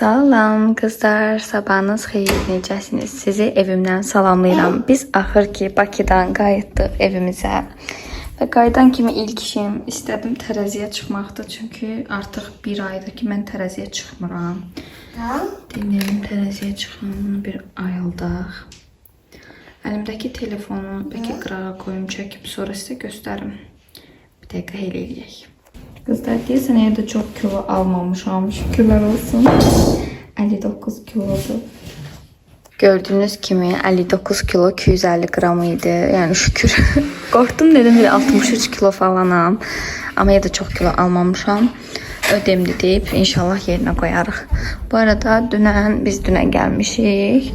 Salam kızlar, sabahınız xeyir, necəsiniz? Sizi evimdən salamlayıram. Biz axır ki Bakıdan qayıtdıq evimizə. Və qayıdan kimi ilk işim istədim tərəziyə çıxmaqdır. Çünki artıq bir aydır ki mən tərəziyə çıxmıram. Dedim tərəziyə çıxım, bir ayıldıq. Əlimdəki telefonu bəlkə qırağa qoyum, çəkib sonra sizə göstərim. Bir dəqiqə elə eləyək. Kızlar deyəsən evdə çox kilo almamışam. Şükürlər olsun. 59 kilodur. Gördüğünüz kimi 59 kilo 250 gram idi. Yani şükür. Qorxdum dedim bir 63 kilo falanam. Ama ya da çok kilo almamışam. Ödemli deyip inşallah yerine koyarıq. Bu arada biz dünən gəlmişik.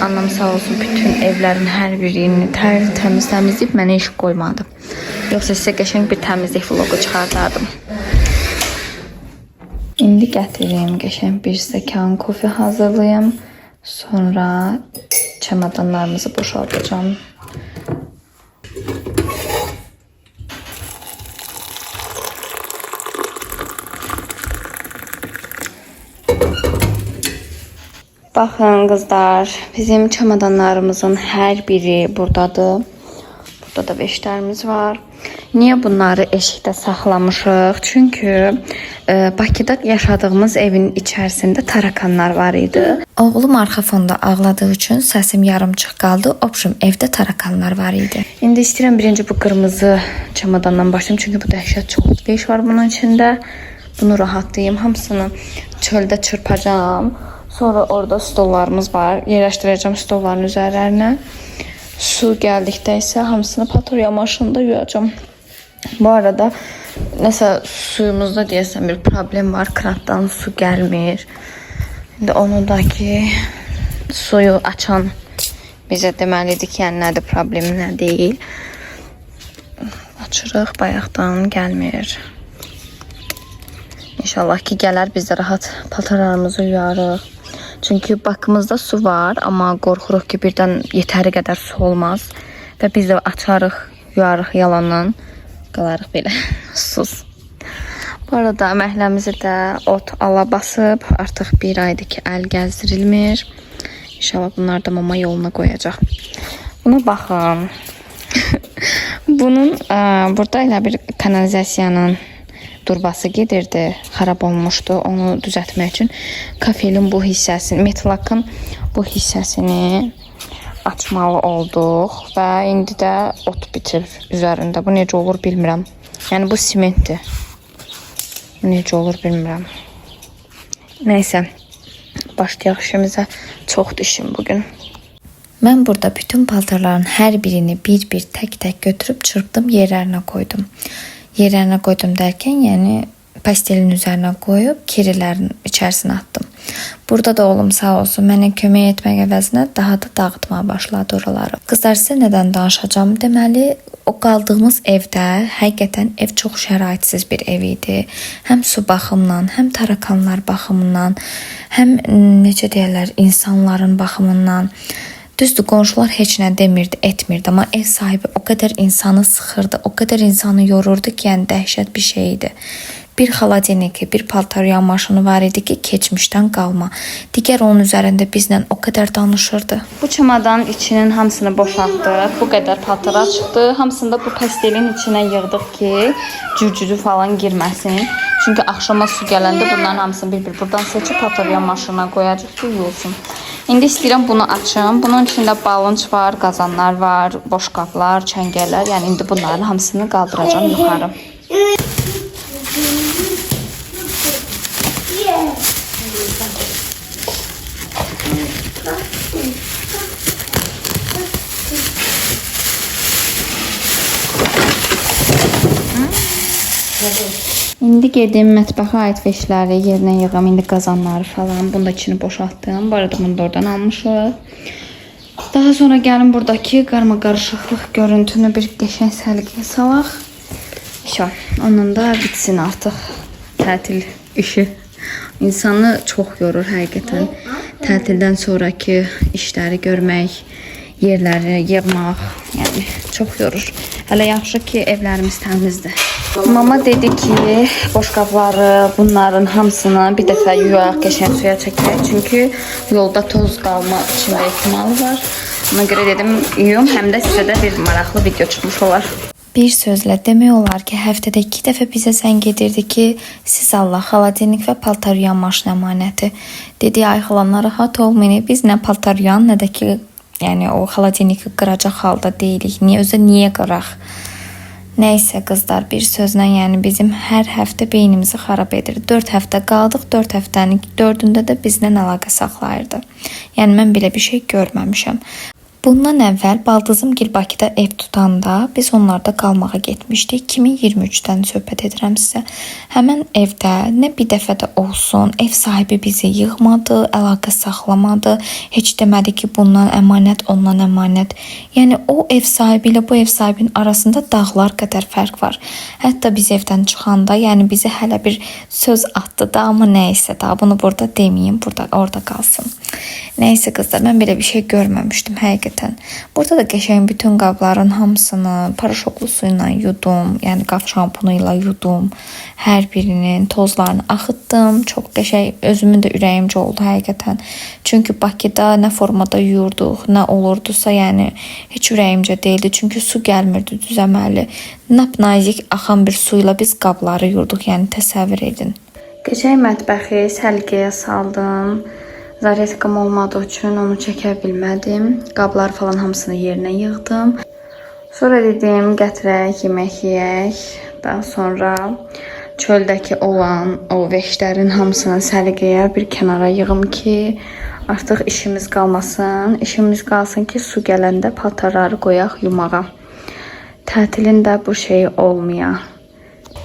Annem sağ olsun bütün evlerin her birini təmiz təmizləyib mənə iş koymadı. Yoksa size qəşəng bir təmizlik vlogu çıxardardım. İndi gətireyim qəşəng bir stəkan kofe hazırlayayım. Sonra çamadanlarımızı boşaltacağım. Bakın kızlar, bizim çamadanlarımızın her biri buradadır. Burada da beşlərimiz var. Niye bunları eşikdə saxlamışıq? Çünkü Bakıda yaşadığımız evin içerisinde tarakanlar var idi. Oğlum arxa fonda ağladığı üçün səsim yarımçıq qaldı. Opşum evdə tarakanlar var idi. İndi istəyirəm birinci bu kırmızı çamadandan başlayayım. Çünkü bu dəhşət çox beş var bunun içinde. Bunu rahatlayayım. Hamısını çöldə çırpacağım. Sonra orada stollarımız var. Yerləşdirəcəm stolların üzərlərinə. Su gəldikdə isə hamısını patorya maşınında yuyacağım. Bu arada nəsə suyumuzda deyəsən bir problem var. Krandan su gəlmir. İndi onu da ki suyu açan bizə deməlidir ki, yəni nədir problemi, nə deyil. Açırıq, bayaqdan gəlmir. İnşallah ki gələr, biz də rahat paltarlarımızı yuyarıq. Çünkü bakımızda su var ama qorxuruq ki birdən yetəri qədər su olmaz. Və biz də açarıq, yuyarıq yalandan. Qalarıq belə susuz. Bu arada məhləmizi də ot ala basıb. Artıq bir aydır ki əl gəzdirilmir. İnşallah bunlar da mama yoluna qoyacaq. Buna baxın. Bunun burada elə bir kanalizasiyanın durbası gedirdi, xarab olmuşdu. Onu düzəltmək üçün kafelin bu hissəsini, metlakın bu hissəsini açmalı olduq və indi də ot bitir üzərində. Bu necə olur bilmirəm. Yəni bu simentdir. Bu necə olur bilmirəm. Nəysə, başlayaq işimizə. Çoxdur işim bugün. Mən burada bütün paltarların hər birini bir-bir tək-tək götürüb çırpdım, yerlərinə koydum. Yerlərinə koydum derken yani pastelin üzerine koyup kirilərin içərisinə attım. Burada da oğlum sağ olsun mənə kömək etmək əvəzinə daha da dağıtmaya başladı oraları. Qızlar sizə nədən danışacağım? Deməli o qaldığımız evdə həqiqətən ev çox şəraitsiz bir ev idi. Həm su baxımından, həm tarakanlar baxımından, həm necə deyirlər, insanların baxımından. Düzdür, qonşular heç nə demirdi, etmirdi, amma ev sahibi o qədər insanı sıxırdı, o qədər insanı yorurdu ki, yəni dəhşət bir şey idi. Bir xaladeniki, bir paltaryan maşını var idi ki, keçmişdən qalma. Digər onun üzərində bizlə o qədər danışırdı. Bu çamadanın içinin hamısını boşaltdıq, bu qədər paltara çıxdı. Hamısını da bu pastelin içinə yığdıq ki, cürcüdü falan girməsin. Çünki axşama su gələndə bunların hamısını bir-bir buradan seçib paltaryan maşınına qoyacaq ki, yuyulsun. İndi istəyirəm bunu açım. Bunun içində balınç var, qazanlar var, boş qablar, çəngələr. Yəni indi bunların hamısını qaldıracağım yuxarı. İndi gedim mətbəxə aid veşləri yerinə yığım. İndi qazanları falan. Bunun da içini boşaltdım. Bu arada bunu da oradan almışıq. Daha sonra gəlin buradakı qarma-qarışıqlıq görüntünü bir qəşəng səliqəyə salaq. Ondan da bitsin artıq tətil işi. İnsanı çox yorur həqiqətən. Tətildən sonraki işləri görmək, yerləri yığmaq, yəni çox yorur. Hələ yaxşı ki, evlərimiz təmizdir. Mama dedi ki, boşqabları, bunların hamısını bir dəfə yuyaq, qəşəng suya çəkək. Çünki yolda toz qalma içində ehtimalı var. Ona görə dedim, yuyum, həm də sizə də bir maraqlı video çıxmış olar. Bir sözlə demək olar ki, həftədə 2 dəfə bizə zəng edirdi ki, siz Allah, xaladenik və paltar yuyan maşın əmanəti. Dedi, ay xala, narahat olmayın, biz nə paltar yuyan, nə də ki, yəni o xaladeniki qıracaq halda deyilik. Niyə qıraq? Nəysə qızlar, bir sözlə, yəni bizim hər həftə beynimizi xarab edir. 4 həftə qaldıq, 4 həftənin 4-ündə də bizlə əlaqə saxlayırdı. Yəni mən belə bir şey görməmişəm. Bundan əvvəl Baldızımgil Bakıda ev tutanda biz onlarda qalmağa getmişdik. 2023-dən söhbət edirəm sizə. Həmən evdə nə bir dəfə də olsun ev sahibi bizi yığmadı, əlaqə saxlamadı. Heç demədi ki, bundan əmanət, ondan əmanət. Yəni o ev sahibi ilə bu ev sahibinin arasında dağlar qədər fərq var. Hətta biz evdən çıxanda, yəni bizi hələ bir söz atdı da, amma nəysə da, bunu burada deməyim, orada qalsın. Nəysə qızlar, mən belə bir şey görməmişdim həqiqətən. Burada da qəşəng bütün qabların hamısını paraşoklu su ilə yudum, yəni qab şampunu ilə yudum. Hər birinin tozlarını axıtdım. Çox qəşəng, özümün də ürəyimcə oldu həqiqətən. Çünki Bakıda nə formada yuyurduq, nə olurdusa, yəni heç ürəyimcə deyildi. Çünki su gəlmirdi düzəməli. Napnazik axan bir su ilə biz qabları yuyurduq, yəni təsəvvür edin. Qəşəng mətbəxi səliqəyə saldım. Zaretkam olmadığı üçün onu çəkə bilmədim. Qablar falan hamısını yerinə yığdım. Sonra dedim, gətirək, yemək yeyək. Daha sonra çöldəki olan o veşlərin hamısını səliqəyə bir kənara yığım ki, artıq işimiz qalmasın. İşimiz qalsın ki, su gələndə paltarları qoyaq yumağa. Tətilin də bu şey olmaya.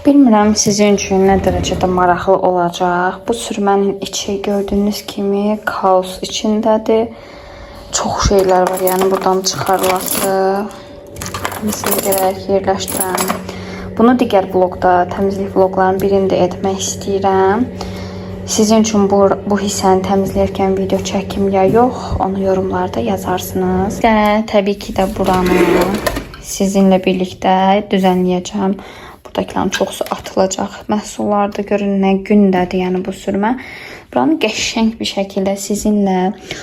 Bilmirəm sizin üçün nə dərəcədə maraqlı olacaq. Bu sürmənin içi gördüyünüz kimi kaos içindədir. Çox şeylər var, yəni buradan çıxarılası. Misal gərək yerləşdirəm. Bunu digər vlogda, təmizlik vlogların birində etmək istəyirəm. Sizin üçün bu hissəni təmizləyərkən video çəkim ya yox, onu yorumlarda yazarsınız. Təbii ki də buranı sizinlə birlikdə düzənləyəcəm. Buradakilərin çoxsu atılacaq məhsullarda. Görün nə gündədir, yəni bu sürmə. Buranı qəşəng bir şəkildə sizinlə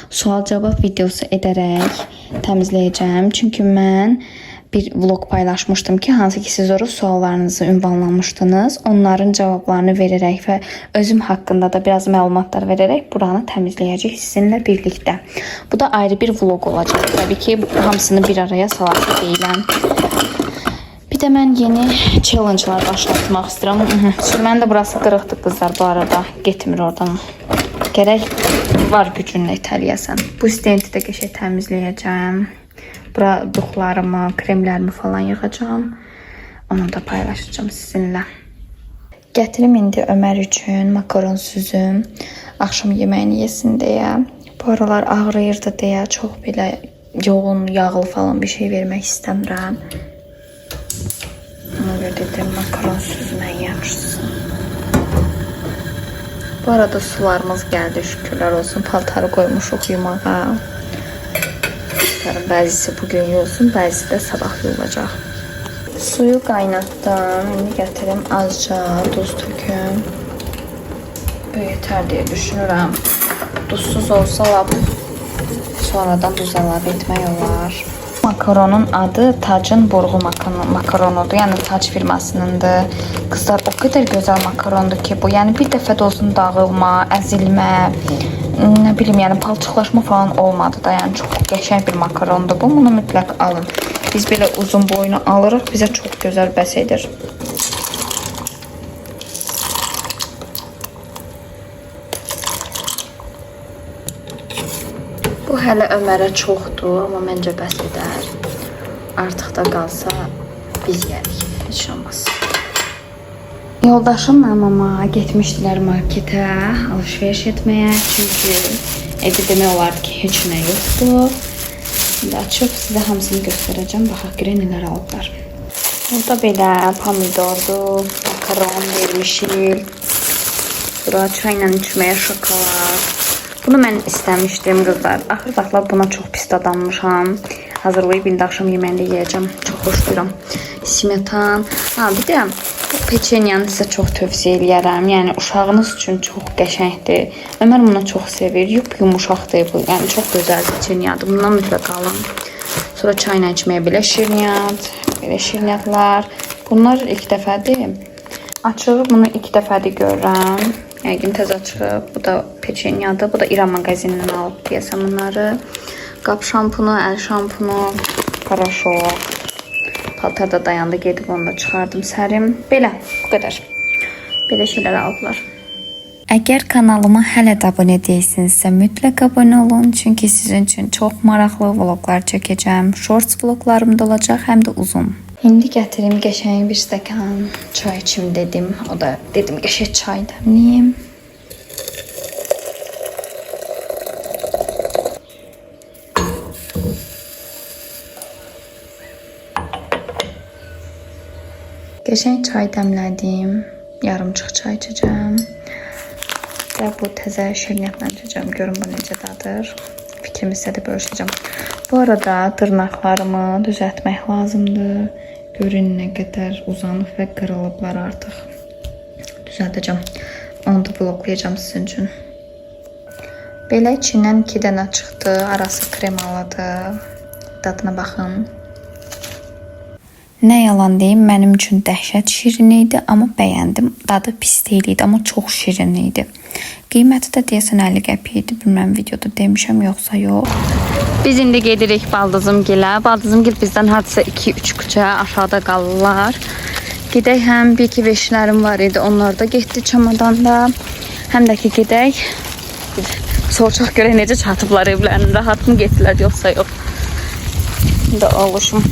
sual-cavab videosu edərək təmizləyəcəm. Çünki mən bir vlog paylaşmışdım ki, hansı ki siz orada suallarınızı ünvanlamışdınız. Onların cavablarını verərək və özüm haqqında da biraz məlumatlar verərək buranı təmizləyəcək sizinlə birlikdə. Bu da ayrı bir vlog olacaq. Təbii ki, hamısını bir araya salası deyiləm. Bir də mən yeni challenge-lar başlatmaq istəyirəm. Sürmənin də burası qırıqdır qızlar bu arada. Getmir oradan. Gərək var gücünlə itələyəsən. Bu stenti də qəşəng təmizləyəcəm. Bura duxlarımı, kremlərimi falan yığacağım. Onu da paylaşacağım sizinlə. Gətirim indi Ömər üçün makaron süzüm. Axşam yeməyini yesin deyə. Bu aralar ağrıyırdı deyə çox belə yoğun, yağlı falan bir şey vermək istəmirəm. Ona görə dedim, makaron süzmək yaxşısı. Bu arada sularımız gəldi, şükürlər olsun. Paltarı qoymuşuq yumağa. Bəzisi bugün yuyulsun, bəzisi də sabah yuyulacaq. Suyu qaynatdım. İndi gətirim azca duz töküm. Bu yetər deyə düşünürəm. Duzsuz olsa lap sonradan duz əlavə etmək olar. Makaronun adı Tacın Burğu makaronudur. Yəni Tac firmasınındır. Qızlar o qədər gözəl makarondur ki, bu yəni bir dəfə də olsun dağılma, əzilmə, nə bilim, yəni palçıqlaşma falan olmadı da, yəni çox qəşəng bir makarondur bu. Bunu mütləq alın. Biz belə uzun boyunu alırıq, bizə çox gözəl bəs edir. Bu hələ Ömərə çoxdur, amma məncə bəs edər. Artıq da qalsa biz yerik, heç olmaz. Yoldaşım mama getmişdilər marketə alışveriş etməyə. Çünki evdə demək olardı ki, heç nə yoxdur. Şimdi açıb sizə hamısını göstərəcəm. Baxaq görə nələr alıblar. Burada belə pomidordur, makaron vermişik. Bura çayla içməyə şokolad. Bunu mən istəmişdim qızlar. Axır vaxtlar buna çox pis dadanmışam. hazırlayıb indi axşam yeməyində yeyəcəm. Çox xoşlayıram. Smetan. Bir də peçenyanı sizə çox tövsiyə edirəm. Yəni uşağınız üçün çox qəşəngdir. Ömər bunu çox sevir. Yumuşaqdır bu. Yəni çox gözəl peçenyadır. Bundan mütləq alın. Sonra çayla içməyə belə şirniyyat, belə şirniyyatlar. Bunlar ilk dəfədir. Açıq, bunu ilk dəfədir görürəm. Yəqin təzə açıq. Bu da peçenyadır. Bu da İran mağazinindən alıb deyəsəm bunları. Qap şampunu, əl şampunu, paraşok. Paltarda dayandı, gedib onu da çıxardım, sərim. Belə, bu qədər. Belə şeylər alıblar. Əgər kanalıma hələ də abunə deyilsinizsə, mütləq abunə olun. Çünki sizin üçün çox maraqlı vloglar çəkəcəm. Shorts vloglarım da olacaq, həm də uzun. İndi gətirim qəşəng bir stəkan çay içim dedim. O da dedim qəşəng çay dəmliyim. Qəşəng çay dəmlədim. Yarımçıq çay içəcəm. Və bu təzə şirniyyatla içəcəm. Görün bu necə dadır. Fikrimi sizə də bölüşəcəm. Bu arada dırnaqlarımı düzəltmək lazımdır. Görün nə qədər uzanıb və qırılıblar artıq. Düzəldəcəm. Onu da bloklayacağım sizin üçün. Belə içindən 2 dənə çıxdı. Arası kremalıdır. Dadına baxın. Nə yalan deyim, mənim üçün dəhşət şirin idi, amma bəyəndim. Dadı pis deyildi, amma çox şirin idi. Qiyməti də deyəsən 50 qəpik idi. Bilməm videoda demişəm yoxsa yox. Biz indi gedirik Baldızımgilə. Baldızımgil bizdən hardasa 2-3 küçə aşağıda qalırlar. Gedək, həm bir iki veşlərim var idi. Onlar da getdi çamadanda. Həm də ki gedək. Sorçaq görək necə çatıblar evlərini. Rahat mı getdilər yoxsa yox. İndi oluşum.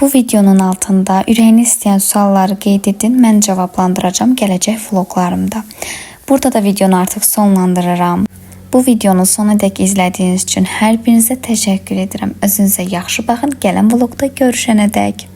Bu videonun altında ürəyini istəyən sualları qeyd edin. Mən cavablandıracağım gələcək vloglarımda. Burada da videonu artıq sonlandırıram. Bu videonu sona dək izlədiyiniz üçün hər birinizə təşəkkür edirəm. Özünüzə yaxşı baxın. Gələn vlogda görüşənə dək.